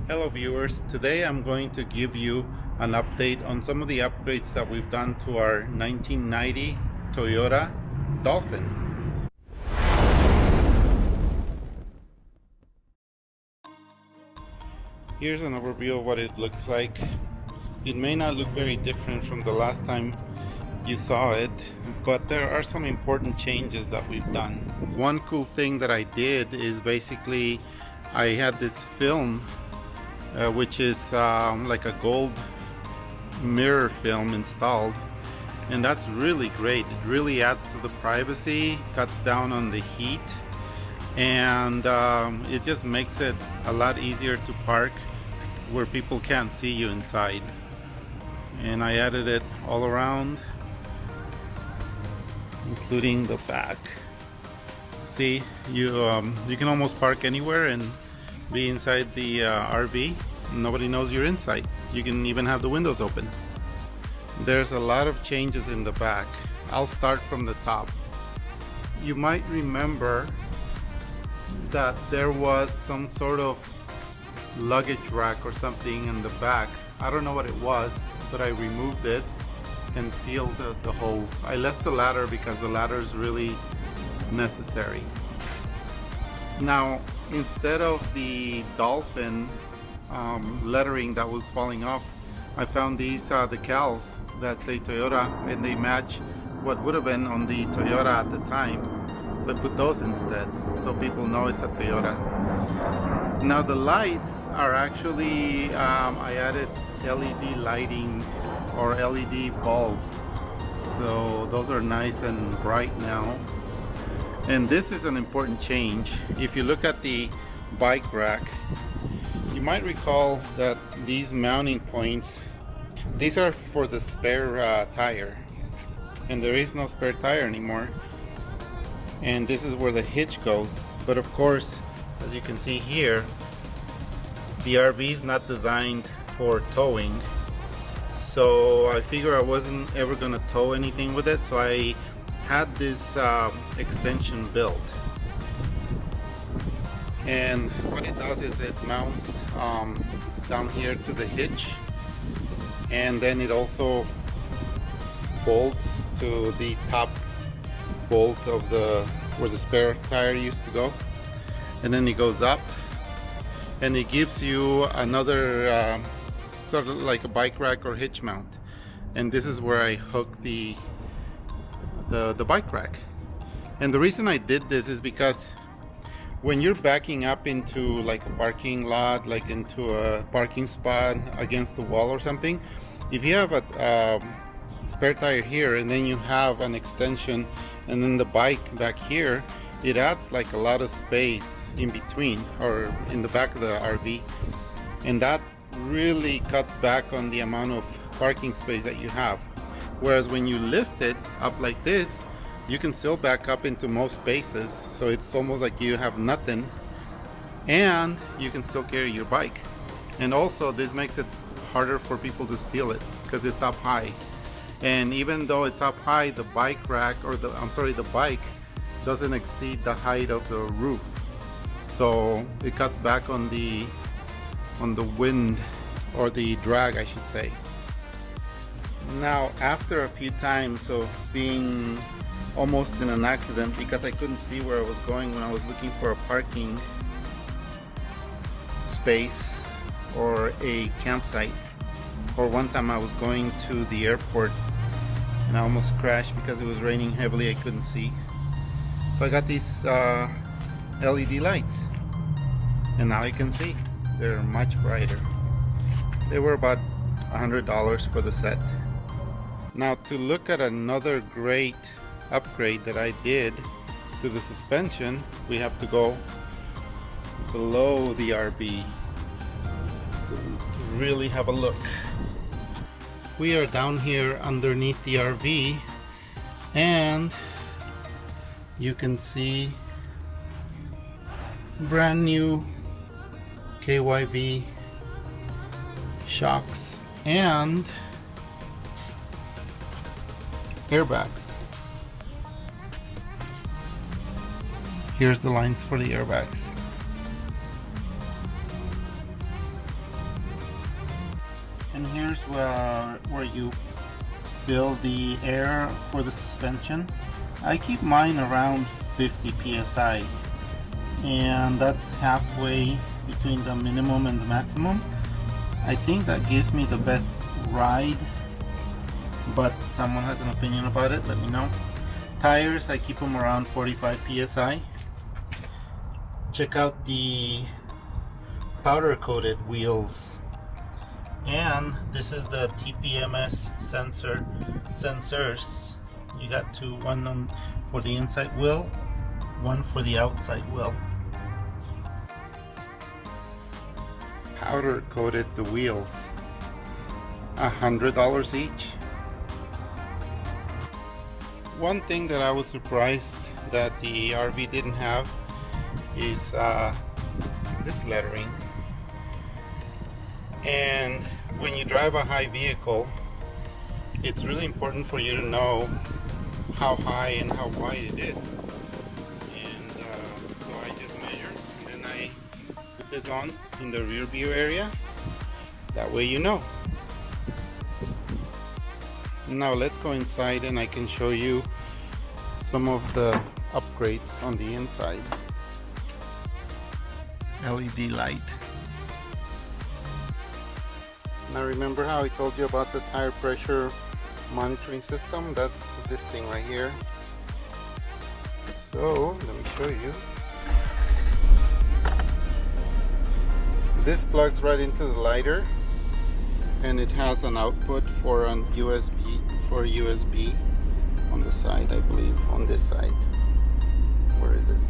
Hello viewers, today I'm going to give you an update on some of the upgrades that we've done to our 1990 Toyota Dolphin. Here's an overview of what it looks like. It may not look very different from the last time you saw it, but there are some important changes that we've done. One cool thing that I did is basically I had this film which is like a gold mirror film installed, and that's really great. It really adds to the privacy, cuts down on the heat, and it just makes it a lot easier to park where people can't see you inside. And I added it all around, including the back. See, you can almost park anywhere and be inside the RV. Nobody knows you're inside. You can even have the windows open. There's a lot of changes in the back. I'll start from the top. You might remember that there was some sort of luggage rack or something in the back. I don't know what it was, but I removed it and sealed the holes. I left the ladder because the ladder is really necessary. Now, instead of the Dolphin lettering that was falling off, I found these decals that say Toyota, and they match what would have been on the Toyota at the time. So I put those instead, so people know it's a Toyota. Now the lights are actually, I added LED lighting or LED bulbs. So those are nice and bright now. And this is an important change. If you look at the bike rack, you might recall that these mounting points, these are for the spare tire, and there is no spare tire anymore. And this is where the hitch goes. But of course, as you can see here, the RV is not designed for towing. So I figure I wasn't ever gonna tow anything with it, so I had this extension built, and what it does is it mounts down here to the hitch, and then it also bolts to the top bolt of where the spare tire used to go, and then it goes up, and it gives you another sort of like a bike rack or hitch mount. And this is where I hook the bike rack. And the reason I did this is because when you're backing up into like a parking lot, like into a parking spot against the wall or something, if you have a spare tire here and then you have an extension and then the bike back here, it adds like a lot of space in between or in the back of the RV, and that really cuts back on the amount of parking space that you have. Whereas when you lift it up like this, you can still back up into most spaces, so it's almost like you have nothing, and you can still carry your bike. And also this makes it harder for people to steal it because it's up high. And even though it's up high, the bike rack, or the bike doesn't exceed the height of the roof, so it cuts back on the wind, or the drag I should say. Now, after a few times of being almost in an accident because I couldn't see where I was going when I was looking for a parking space or a campsite, or one time I was going to the airport and I almost crashed because it was raining heavily, I couldn't see. So I got these LED lights, and now you can see they're much brighter. They were about $100 for the set. Now, to look at another great upgrade that I did to the suspension, we have to go below the RV to really have a look. We are down here underneath the RV, and you can see brand new Kyv shocks and airbags. Here's the lines for the airbags. And here's where you fill the air for the suspension. I keep mine around 50 psi, and that's halfway between the minimum and the maximum. I think that gives me the best ride, but someone has an opinion about it, let me know. Tires, I keep them around 45 psi. Check out the powder coated wheels, and this is the TPMS sensors. You got two, one for the inside wheel, one for the outside wheel. Powder coated the wheels, $100 each. One thing that I was surprised that the RV didn't have is this lettering. And when you drive a high vehicle, it's really important for you to know how high and how wide it is. And so I just measure, and then I put this on in the rear view area. That way you know. Now let's go inside and I can show you some of the upgrades on the inside. LED light. Now remember how I told you about the tire pressure monitoring system? That's this thing right here. So let me show you. This plugs right into the lighter, and it has an output for an USB on the side, I believe, on this side. Where is it?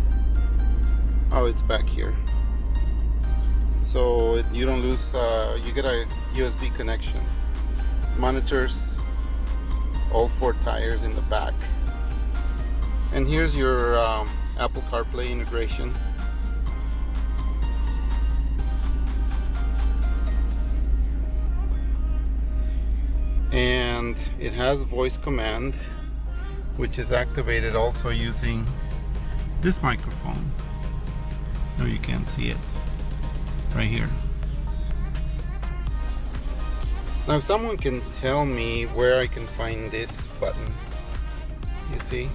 Oh, it's back here. So you don't lose, you get a USB connection. Monitors all four tires in the back. And here's your Apple CarPlay integration. And it has voice command, which is activated also using this microphone. No, you can't see it. Right here. Now if someone can tell me where I can find this button. You see?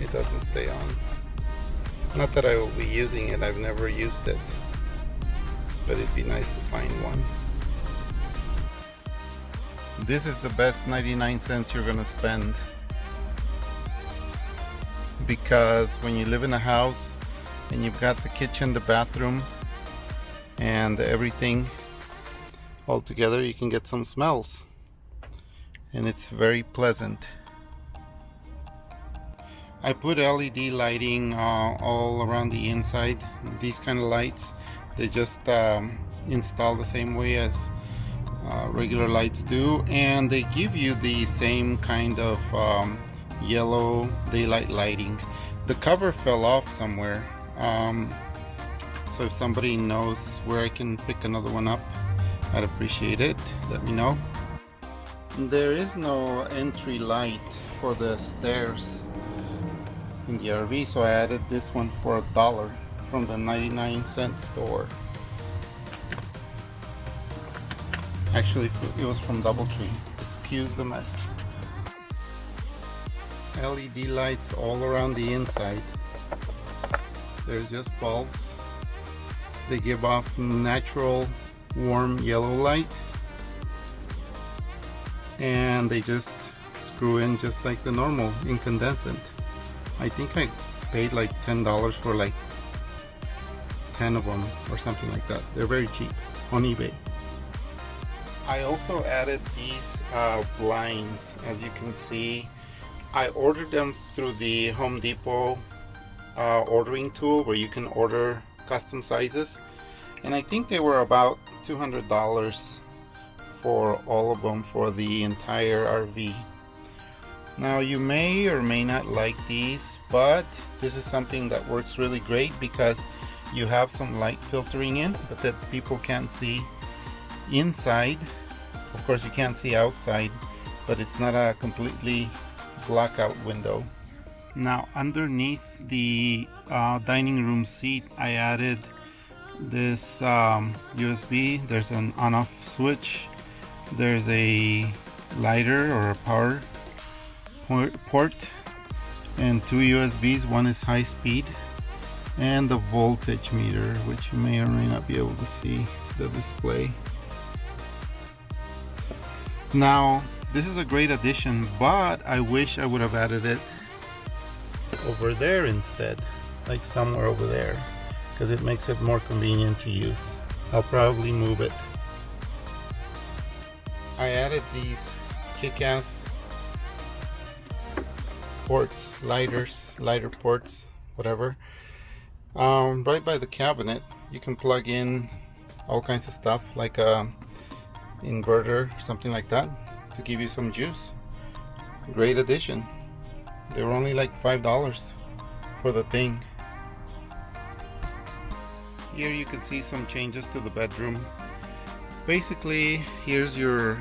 It doesn't stay on. Not that I will be using it, I've never used it. But it'd be nice to find one. This is the best 99 cents you're gonna spend. Because when you live in a house and you've got the kitchen, the bathroom, and everything all together, you can get some smells, and it's very pleasant. I put LED lighting all around the inside. These kind of lights, they just install the same way as regular lights do, and they give you the same kind of yellow daylight lighting. The cover fell off somewhere. So if somebody knows where I can pick another one up, I'd appreciate it. Let me know. There is no entry light for the stairs in the RV, so I added this one for $1 from the 99-cent store. Actually, it was from DoubleTree. Excuse the mess. LED lights all around the inside. There's just bulbs. They give off natural warm yellow light, and they just screw in just like the normal incandescent. I think I paid like $10 for like 10 of them or something like that. They're very cheap on eBay. I also added these blinds. As you can see, I ordered them through the Home Depot ordering tool where you can order custom sizes, and I think they were about $200 for all of them for the entire RV. Now you may or may not like these, but this is something that works really great because you have some light filtering in, but that people can't see inside. Of course you can't see outside, but it's not a completely blackout window. Now underneath the dining room seat, I added this USB. There's an on-off switch. There's a lighter or a power port, and two USBs. One is high speed, and the voltage meter, which you may or may not be able to see the display. Now, this is a great addition, but I wish I would have added it over there instead, like somewhere over there, because it makes it more convenient to use. I'll probably move it. I added these kick-ass ports, lighter ports, whatever, right by the cabinet. You can plug in all kinds of stuff, like a inverter, something like that, to give you some juice. Great addition. They were only like $5 for the thing. Here you can see some changes to the bedroom. Basically, here's your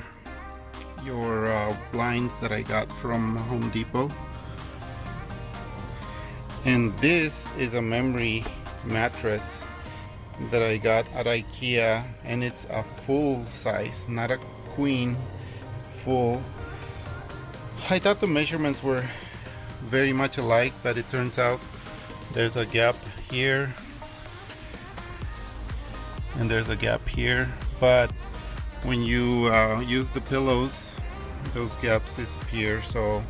blinds that I got from Home Depot, and this is a memory mattress that I got at IKEA, and it's a full size, not a queen, full. I thought the measurements were very much alike, but it turns out there's a gap here and there's a gap here, but when you use the pillows, those gaps disappear, so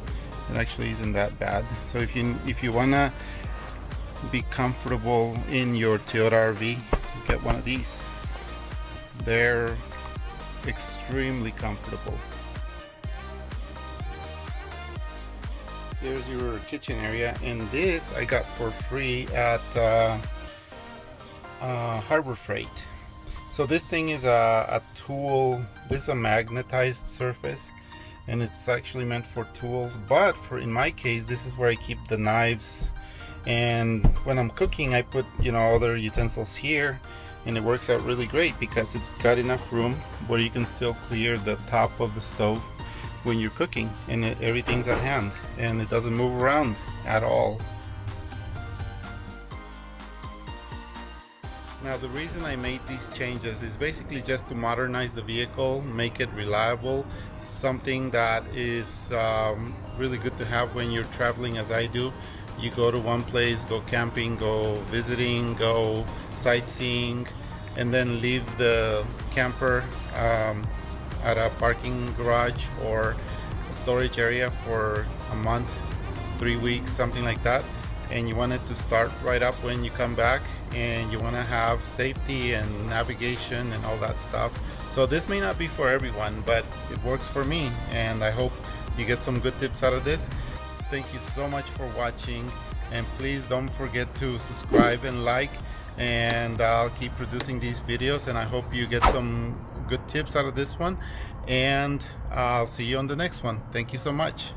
it actually isn't that bad. So if you wanna be comfortable in your Toyota RV, get one of these. They're extremely comfortable. Here's your kitchen area, and this I got for free at Harbor Freight. So this thing is a tool. This is a magnetized surface, and it's actually meant for tools, but in my case, this is where I keep the knives, and when I'm cooking I put other utensils here, and it works out really great because it's got enough room where you can still clear the top of the stove when you're cooking, and everything's at hand, and it doesn't move around at all. Now, the reason I made these changes is basically just to modernize the vehicle, make it reliable, something that is really good to have when you're traveling as I do. You go to one place, go camping, go visiting, go sightseeing, and then leave the camper at a parking garage or a storage area for a month, 3 weeks, something like that. And you want it to start right up when you come back, and you want to have safety and navigation and all that stuff. So this may not be for everyone, but it works for me, and I hope you get some good tips out of this. Thank you so much for watching, and please don't forget to subscribe and like, and I'll keep producing these videos, and I hope you get some good tips out of this one, and I'll see you on the next one. Thank you so much.